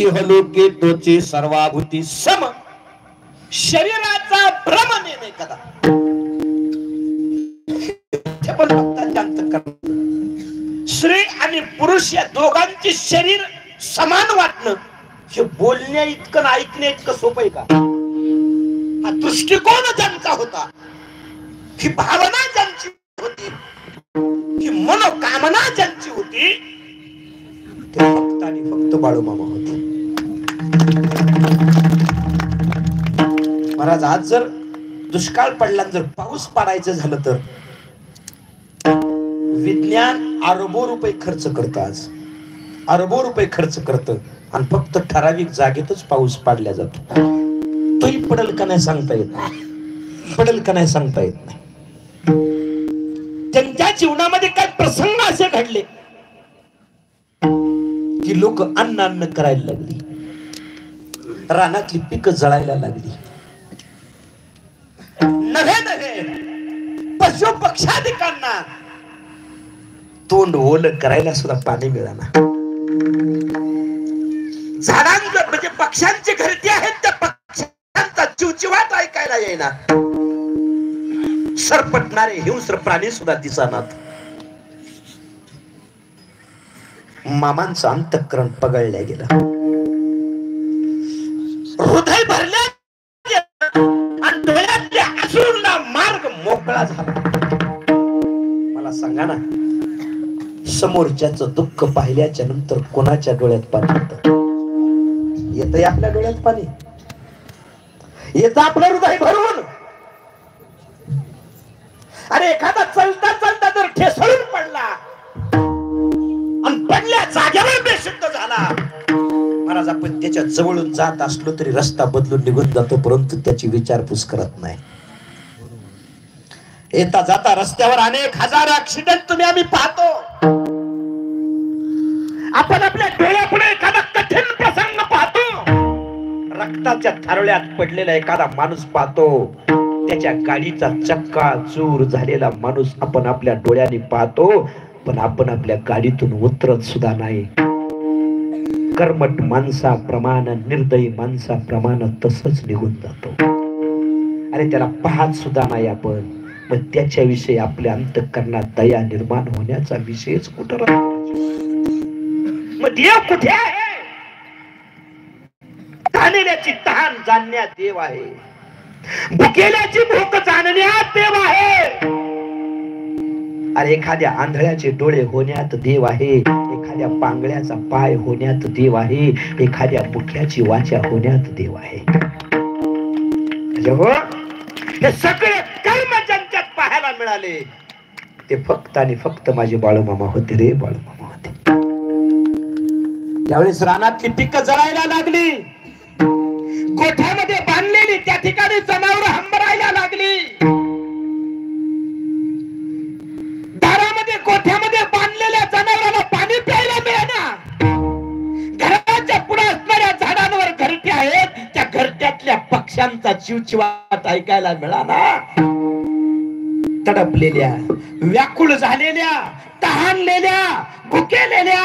इहलोके तोचे सर्वाभूती सम, शरीराचा भ्रम नेणे कदा. पण भक्तांच्या अंतःकरणात स्त्री आणि पुरुष या दोघांचे शरीर समान वाटणं हे बोलण्या इतकं ऐकण्या इतकं सोपं आहे का? हा दृष्टिकोन ज्यांचा होता, ही भावना ज्यांची होती, ही मनोकामना ज्यांची होती, ते फक्त आणि फक्त बाळूमामा होते. महाराज आज जर दुष्काळ पडला, जर पाऊस पडायचं झालं तर विज्ञान अरबो रुपये खर्च करतं. आज अरबो रुपये खर्च करतं आणि फक्त ठराविक जागेतच पाऊस पाडला जातो. तोही पडेल का नाही सांगता येत नाही, पडेल का नाही सांगता येत नाही. त्यांच्या जीवनामध्ये काय प्रसंग असे घडले की लोक अन्न करायला लागली, रानातली पिकं जळायला लागली, नव्हे पशु पक्षाधिकांना तोंड ओलं करायला सुद्धा पाणी मिळाना. झाडांचं म्हणजे पक्ष्यांची घरटी आहेत, त्या पक्ष्यांचा चिवचिवाट ऐकायला येईना. सरपटणारे हिंस्र प्राणी सुद्धा दिसनात. मामांचं अंतःकरण पगळल्या गेलं, हृदय भरल्या आणि डोळ्यातल्या अश्रूंना मार्ग मोकळा झाला. मला सांगा ना, समोरच्याचं दुःख पाहिल्याच्या नंतर कोणाच्या डोळ्यात पाणी येतं? येतंय आपल्या डोळ्यात पाणी, येतं आपलं हृदय भरून. अरे एखादा चलता चलता जर ठेसळून पडला आणि पडल्या जागेवर बेशुद्ध झाला, महाराज आपण त्याच्या जवळून जात असलो तरी रस्ता बदलून निघून जातो, परंतु त्याची विचारपूस करत नाही. येता जाता रस्त्यावर अनेक हजार ऍक्सिडेंट तुम्ही आम्ही पाहतो. आपण आपल्या डोळ्यापुढे एखादा कठीण प्रसंग पाहतो, रक्ताच्या थारोळ्यात पडलेला एखादा माणूस पाहतो, त्याच्या गाडीचा चक्का चूर झालेला माणूस आपण आपल्या डोळ्याने पाहतो, पण आपण आपल्या गाडीतून उतरत सुद्धा नाही. कर्मठ माणसाप्रमाणे, निर्दयी माणसाप्रमाणे तसंच निघून जातो. अरे त्याला पाहत सुद्धा नाही आपण, मग त्याच्याविषयी आपल्या अंतःकरणात दया निर्माण होण्याचा विषयच कुठं राहतो? मग देव कुठे आहे? जाणण्याची तहान जाणण्यात देव आहे, भुकेल्याची भूक जाणण्यात देव आहे. अरे एखाद्या आंधळ्याचे डोळे होण्यात देव आहे, एखाद्या पांगळ्याचा पाय होण्यात देव आहे, एखाद्या मुख्याची वाचा होण्यात देव आहे. हे सगळे कर्म ज्यांच्यात पाहायला मिळाले ते फक्त आणि फक्त माझे बाळूमामा होते रे, बाळूमामा होते. त्यावेळेस रानातली पिकं जळायला लागली, गोठ्यामध्ये बांधलेली त्या ठिकाणी जनावर हंबरायला लागली, दारामध्ये गोठ्यामध्ये बांधलेल्या जनावरांना पाणी प्यायला मिळेना, घराच्या पुढे असणाऱ्या झाडांवर घरटे आहेत, त्या घरट्यातल्या पक्ष्यांचा चिवचिवाट ऐकायला मिळाला. तडपलेल्या, व्याकुळ झालेल्या, तहानलेल्या, भुकेलेल्या